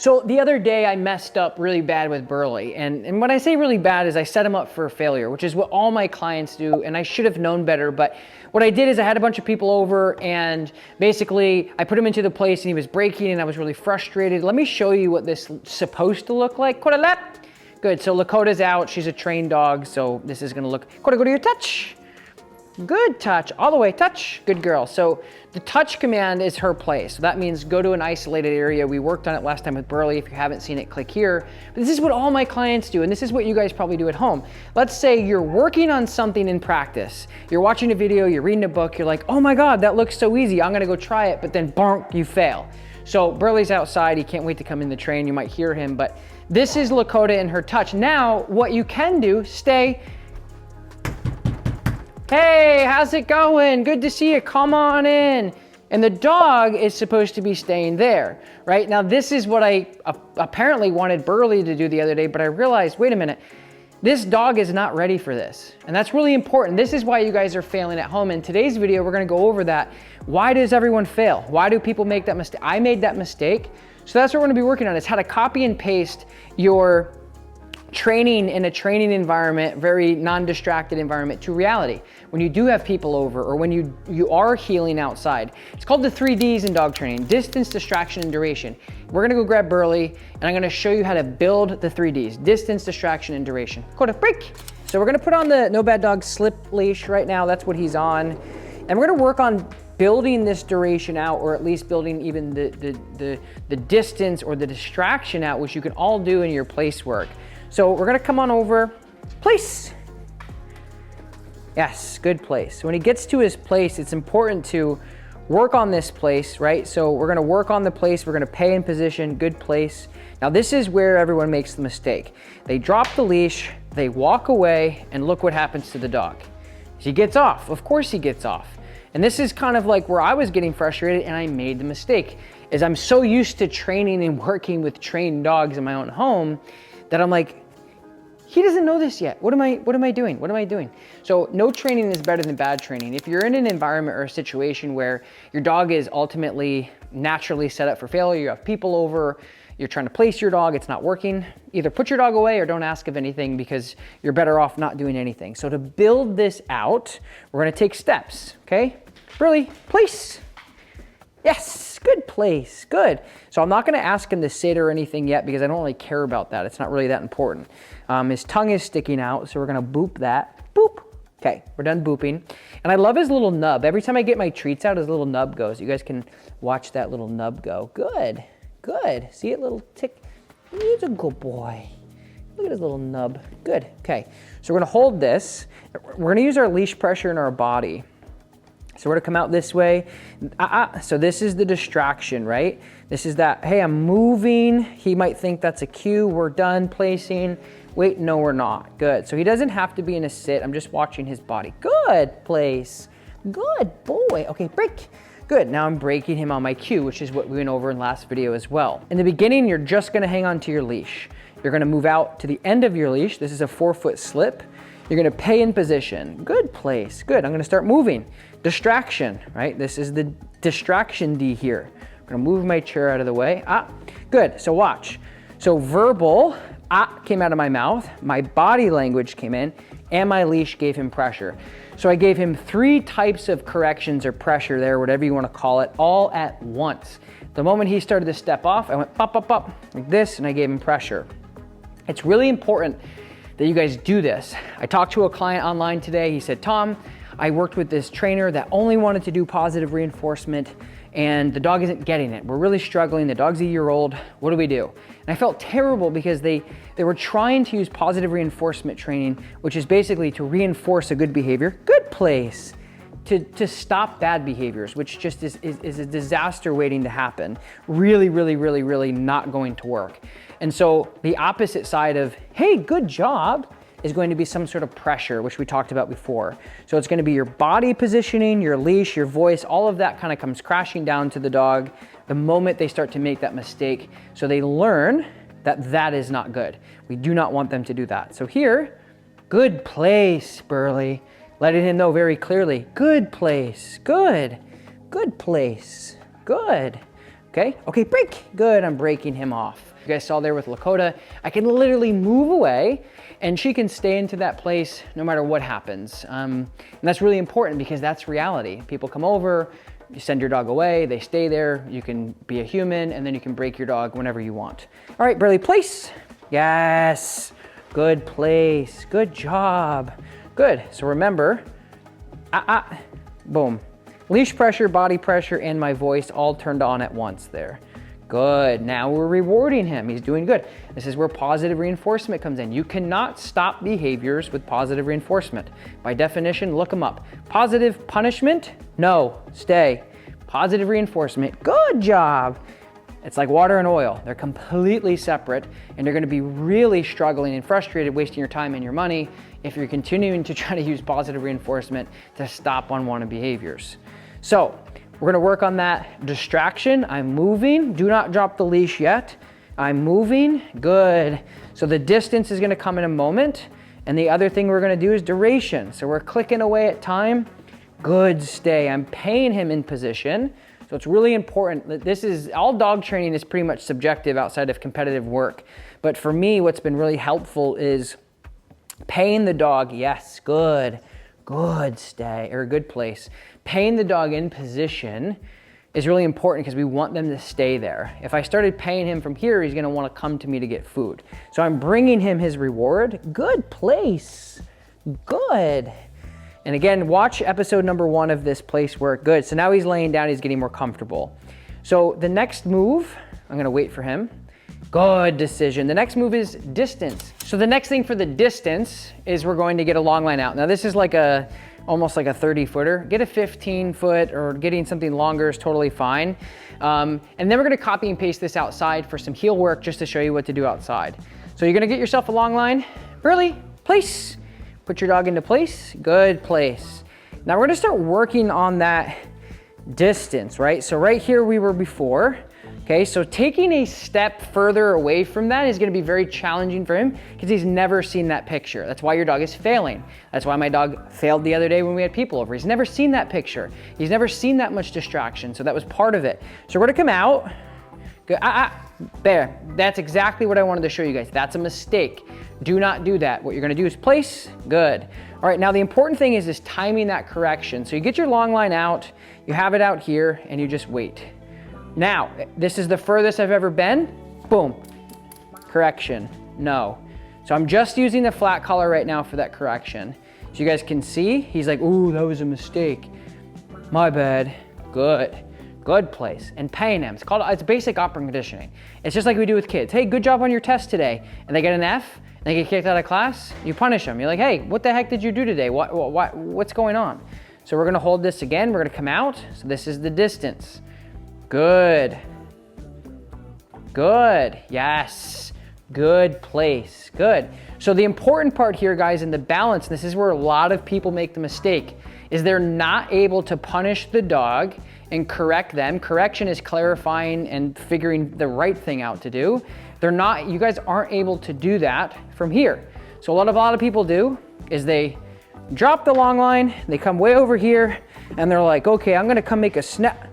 So the other day I messed up really bad with Burley. And when I say really bad is I set him up for failure, which is what all my clients do. And I should have known better. But what I did is I had a bunch of people over and basically I put him into the place and he was breaking and I was really frustrated. Let me show you what this is supposed to look like. Good, so Lakota's out. She's a trained dog. So this is gonna look, Kota, go to your touch. Good touch, all the way, touch, good girl. So the touch command is her place. So that means go to an isolated area. We worked on it last time with Burley. If you haven't seen it, click here. But this is what all my clients do, and this is what you guys probably do at home. Let's say you're working on something in practice. You're watching a video, you're reading a book, you're like, oh my God, that looks so easy. I'm gonna go try it, but then bonk, you fail. So Burley's outside, he can't wait to come in the train. You might hear him, but this is Lakota and her touch. Now, what you can do, stay. Hey, how's it going? Good to see you, come on in. And the dog is supposed to be staying there, right? Now, this is what I apparently wanted Burley to do the other day, but I realized, wait a minute, this dog is not ready for this. And that's really important. This is why you guys are failing at home. In today's video, we're gonna go over that. Why does everyone fail? Why do people make that mistake? I made that mistake. So that's what we're gonna be working on, is how to copy and paste your training in a training environment, very non-distracted environment, to reality. When you do have people over or when you are healing outside. It's called the 3 Ds in dog training: distance, distraction, and duration. We're gonna go grab Burley and I'm gonna show you how to build the 3 Ds: distance, distraction, and duration. Kota, break. So we're gonna put on the No Bad Dog slip leash right now. That's what he's on. And we're gonna work on building this duration out, or at least building even the distance or the distraction out, which you can all do in your place work. So we're gonna come on over, place. Yes, good place. When he gets to his place, it's important to work on this place, right? So we're gonna work on the place, we're gonna pay in position, good place. Now this is where everyone makes the mistake. They drop the leash, they walk away, and look what happens to the dog. He gets off, of course he gets off. And this is kind of like where I was getting frustrated and I made the mistake, is I'm so used to training and working with trained dogs in my own home that I'm like, he doesn't know this yet. What am I doing? What am I doing? So no training is better than bad training. If you're in an environment or a situation where your dog is ultimately naturally set up for failure, you have people over, you're trying to place your dog, it's not working, either put your dog away or don't ask of anything, because you're better off not doing anything. So to build this out, we're gonna take steps, okay? Burley, place. Yes, good place, good. So I'm not gonna ask him to sit or anything yet because I don't really care about that. It's not really that important. His tongue is sticking out, so we're gonna boop that, boop. Okay, we're done booping. And I love his little nub. Every time I get my treats out, his little nub goes. You guys can watch that little nub go. Good, good. See it, little tick? He's a good boy. Look at his little nub. Good, okay. So we're gonna hold this. We're gonna use our leash pressure in our body. So we're gonna come out this way. So this is the distraction, right? This is that, hey, I'm moving. He might think that's a cue. We're done placing. Wait, no, we're not. Good. So he doesn't have to be in a sit. I'm just watching his body. Good place. Good boy. Okay, break. Good. Now I'm breaking him on my cue, which is what we went over in last video as well. In the beginning, you're just gonna hang on to your leash. You're gonna move out to the end of your leash. This is a 4-foot slip. You're gonna pay in position. Good place. Good. I'm gonna start moving. Distraction, right? This is the distraction D here. I'm gonna move my chair out of the way. Good. So watch. So verbal, came out of my mouth, my body language came in, and my leash gave him pressure. So I gave him 3 types of corrections or pressure there, whatever you wanna call it, all at once. The moment he started to step off, I went pop, pop, pop, like this, and I gave him pressure. It's really important that you guys do this. I talked to a client online today. He said, Tom, I worked with this trainer that only wanted to do positive reinforcement and the dog isn't getting it. We're really struggling. The dog's a year old. What do we do? And I felt terrible because they were trying to use positive reinforcement training, which is basically to reinforce a good behavior, good place, to stop bad behaviors, which just is a disaster waiting to happen. Really, really, really, really not going to work. And so the opposite side of, hey, good job, is going to be some sort of pressure, which we talked about before. So it's gonna be your body positioning, your leash, your voice, all of that kind of comes crashing down to the dog the moment they start to make that mistake. So they learn that that is not good. We do not want them to do that. So here, good place, Burley. Letting him know very clearly, good place, good, good place, good, Okay, okay, break. Good, I'm breaking him off. You guys saw there with Lakota, I can literally move away and she can stay into that place no matter what happens. And that's really important because that's reality. People come over, you send your dog away, they stay there, you can be a human, and then you can break your dog whenever you want. All right, Burley, place. Yes, good place, good job. Good, so remember, boom. Leash pressure, body pressure, and my voice all turned on at once there. Good, now we're rewarding him, he's doing good. This is where positive reinforcement comes in. You cannot stop behaviors with positive reinforcement. By definition, look them up. Positive punishment, no, stay. Positive reinforcement, good job. It's like water and oil. They're completely separate, and you're gonna be really struggling and frustrated, wasting your time and your money if you're continuing to try to use positive reinforcement to stop unwanted behaviors. So we're gonna work on that distraction. I'm moving, do not drop the leash yet. I'm moving, good. So the distance is gonna come in a moment, and the other thing we're gonna do is duration. So we're clicking away at time, good, stay. I'm paying him in position. So it's really important that this is, all dog training is pretty much subjective outside of competitive work. But for me, what's been really helpful is paying the dog, yes, good, good stay, or good place. Paying the dog in position is really important because we want them to stay there. If I started paying him from here, he's gonna wanna come to me to get food. So I'm bringing him his reward, good place, good. And again, watch episode number 1 of this place work. Good, so now he's laying down, he's getting more comfortable. So the next move, I'm gonna wait for him. Good decision. The next move is distance. So the next thing for the distance is we're going to get a long line out. Now this is like almost like a 30-footer. Get a 15-foot or getting something longer is totally fine. And then we're gonna copy and paste this outside for some heel work just to show you what to do outside. So you're gonna get yourself a long line. Burley, place. Put your dog into place, good place. Now we're gonna start working on that distance, right? So right here we were before, okay? So taking a step further away from that is gonna be very challenging for him because he's never seen that picture. That's why your dog is failing. That's why my dog failed the other day when we had people over. He's never seen that picture. He's never seen that much distraction, so that was part of it. So we're gonna come out, good, there, that's exactly what I wanted to show you guys. That's a mistake. Do not do that. What you're gonna do is place, good. All right, now the important thing is timing that correction. So you get your long line out, you have it out here, and you just wait. Now, this is the furthest I've ever been, boom, correction, no. So I'm just using the flat collar right now for that correction. So you guys can see, he's like, ooh, that was a mistake. My bad, good. Good place, and paying them. It's basic operant conditioning. It's just like we do with kids. Hey, good job on your test today. And they get an F, and they get kicked out of class, you punish them. You're like, hey, what the heck did you do today? What's going on? So we're gonna hold this again, we're gonna come out. So this is the distance. Good. Good, yes. Good place, good. So the important part here, guys, in the balance, this is where a lot of people make the mistake, is they're not able to punish the dog and correct them. Correction is clarifying and figuring the right thing out to do. You guys aren't able to do that from here. So what a lot of people do is they drop the long line, they come way over here, and they're like, okay, I'm gonna come make a snap.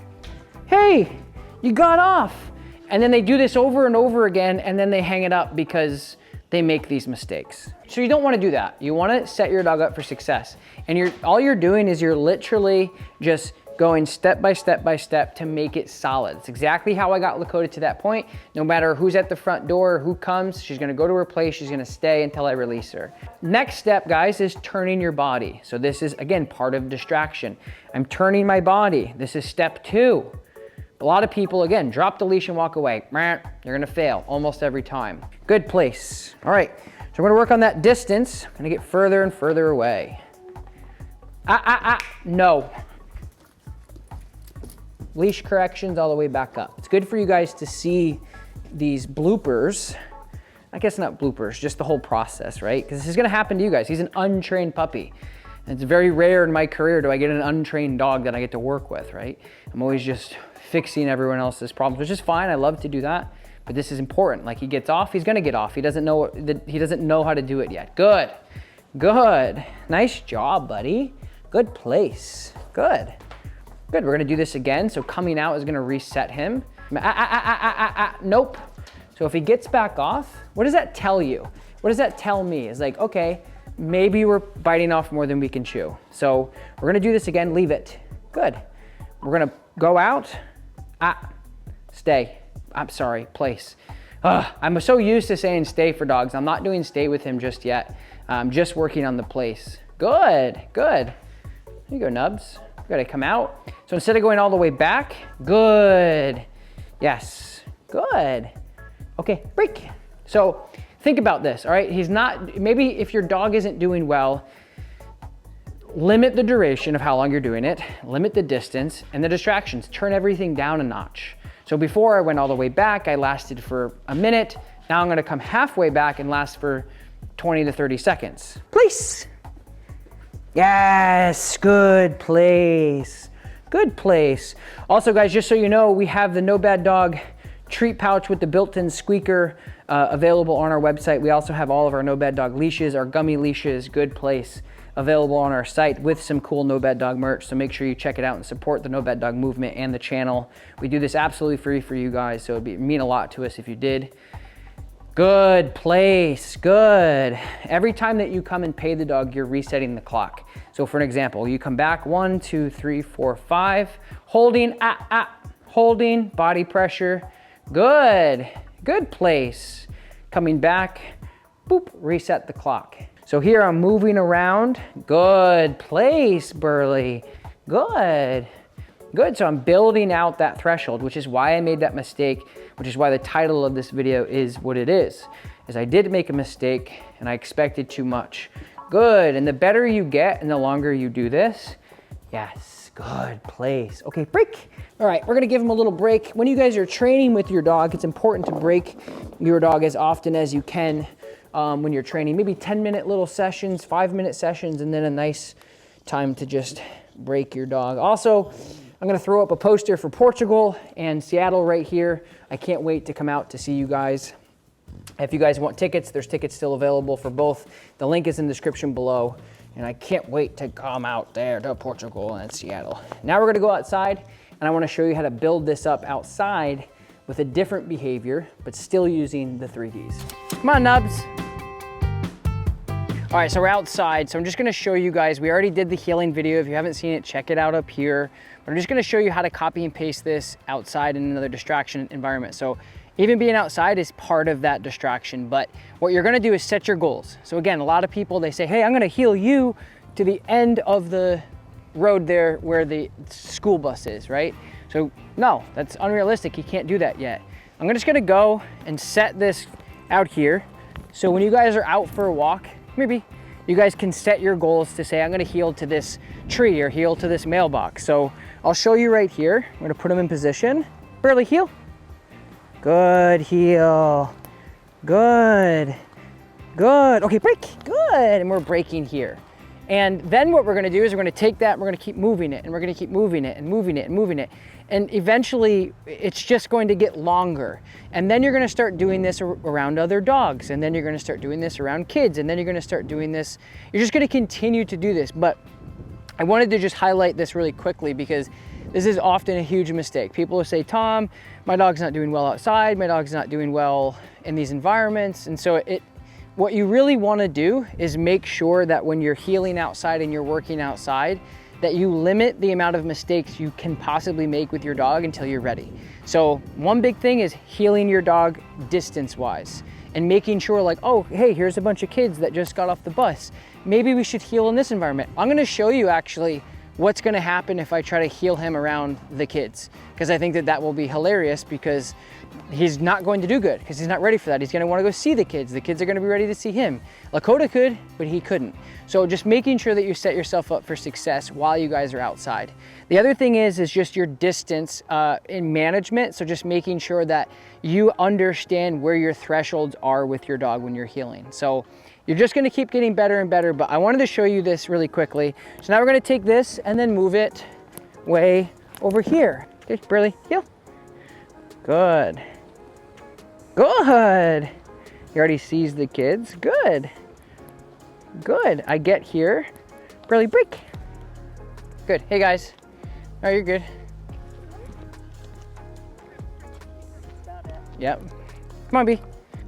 Hey, you got off. And then they do this over and over again, and then they hang it up because they make these mistakes. So you don't wanna do that. You wanna set your dog up for success. And all you're doing is you're literally just going step by step by step to make it solid. It's exactly how I got Lakota to that point. No matter who's at the front door, who comes, she's gonna go to her place, she's gonna stay until I release her. Next step, guys, is turning your body. So this is, again, part of distraction. I'm turning my body. This is step 2. A lot of people, again, drop the leash and walk away. You're gonna fail almost every time. Good place. All right, so we're gonna work on that distance. I'm gonna get further and further away. No. Leash corrections all the way back up. It's good for you guys to see these bloopers. I guess not bloopers, just the whole process, right? Because this is gonna happen to you guys. He's an untrained puppy. And it's very rare in my career do I get an untrained dog that I get to work with, right? I'm always just fixing everyone else's problems, which is fine. I love to do that, but this is important. Like, he gets off, he's gonna get off. He doesn't know how to do it yet. Good, good. Nice job, buddy. Good place, good. Good, we're gonna do this again. So coming out is gonna reset him. Nope. So if he gets back off, what does that tell you? What does that tell me? It's like, okay, maybe we're biting off more than we can chew. So we're gonna do this again, leave it. Good. We're gonna go out, stay. I'm sorry, place. I'm so used to saying stay for dogs. I'm not doing stay with him just yet. I'm just working on the place. Good, good. There you go, Nubs. You gotta come out. So instead of going all the way back, good. Yes, good. Okay, break. So think about this, all right? Maybe if your dog isn't doing well, limit the duration of how long you're doing it, limit the distance and the distractions, turn everything down a notch. So before I went all the way back, I lasted for a minute. Now I'm gonna come halfway back and last for 20 to 30 seconds. Place. Yes, good place. Good place. Also guys, just so you know, we have the No Bad Dog treat pouch with the built-in squeaker available on our website. We also have all of our No Bad Dog leashes, our gummy leashes, good place, available on our site with some cool No Bad Dog merch. So make sure you check it out and support the No Bad Dog movement and the channel. We do this absolutely free for you guys, so it'd mean a lot to us if you did. Good place, good. Every time that you come and pay the dog, you're resetting the clock. So for an example, you come back 1, 2, 3, 4, 5, holding, holding, body pressure. Good, good place. Coming back, boop, reset the clock. So here I'm moving around. Good place, Burley. Good, good. So I'm building out that threshold, which is why I made that mistake, which is why the title of this video is what it is I did make a mistake and I expected too much. Good, and the better you get and the longer you do this, yes, good place. Okay, break. All right, we're gonna give him a little break. When you guys are training with your dog, it's important to break your dog as often as you can when you're training. Maybe 10-minute little sessions, 5-minute sessions, and then a nice time to just break your dog. Also, I'm gonna throw up a poster for Portugal and Seattle right here. I can't wait to come out to see you guys. If you guys want tickets, there's tickets still available for both. The link is in the description below. And I can't wait to come out there to Portugal and Seattle. Now we're gonna go outside and I wanna show you how to build this up outside with a different behavior, but still using the 3Ds. Come on, Nubs. All right, so we're outside. So I'm just gonna show you guys, we already did the healing video. If you haven't seen it, check it out up here. But I'm just gonna show you how to copy and paste this outside in another distraction environment. So even being outside is part of that distraction, but what you're gonna do is set your goals. So again, a lot of people, they say, hey, I'm gonna heal you to the end of the road there where the school bus is, right? So no, that's unrealistic. You can't do that yet. I'm just gonna go and set this out here. So when you guys are out for a walk, maybe you guys can set your goals to say, I'm gonna heal to this tree or heal to this mailbox. So I'll show you right here. I'm gonna put them in position. Barely heal. Good, heal. Good, good. Okay, break, good. And we're breaking here. And then what we're gonna do is we're gonna take that and we're gonna keep moving it and we're gonna keep moving it and moving it and moving it. And eventually it's just going to get longer. And then you're gonna start doing this around other dogs. And then you're gonna start doing this around kids. And then you're gonna start doing this. You're just gonna continue to do this. But I wanted to just highlight this really quickly because this is often a huge mistake. People will say, Tom, my dog's not doing well outside. My dog's not doing well in these environments. And so what you really wanna do is make sure that when you're healing outside and you're working outside, that you limit the amount of mistakes you can possibly make with your dog until you're ready. So one big thing is healing your dog distance-wise and making sure like, oh, hey, here's a bunch of kids that just got off the bus. Maybe we should heal in this environment. I'm gonna show you actually what's gonna happen if I try to heal him around the kids. Because I think that will be hilarious because he's not going to do good because he's not ready for that. He's gonna wanna go see the kids. The kids are gonna be ready to see him. Lakota could, but he couldn't. So just making sure that you set yourself up for success while you guys are outside. The other thing is just your distance in management. So just making sure that you understand where your thresholds are with your dog when you're healing. So you're just gonna keep getting better and better, but I wanted to show you this really quickly. So now we're gonna take this and then move it way over here. Okay, Burley, heel. Good. Good. He already sees the kids. Good. Good. I get here. Burley, break. Good. Hey guys. Oh, you're good. Yep. Come on, B.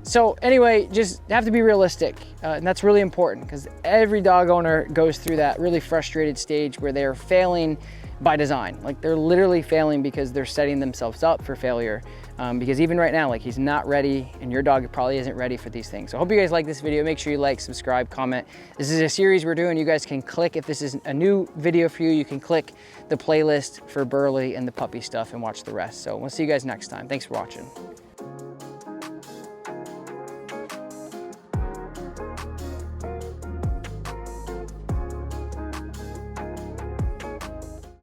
So anyway, just have to be realistic. And that's really important because every dog owner goes through that really frustrated stage where they're failing by design. Like they're literally failing because they're setting themselves up for failure. Because even right now, like he's not ready and your dog probably isn't ready for these things. So I hope you guys like this video. Make sure you like, subscribe, comment. This is a series we're doing. You guys can click, if this is a new video for you, you can click the playlist for Burley and the puppy stuff and watch the rest. So we'll see you guys next time. Thanks for watching.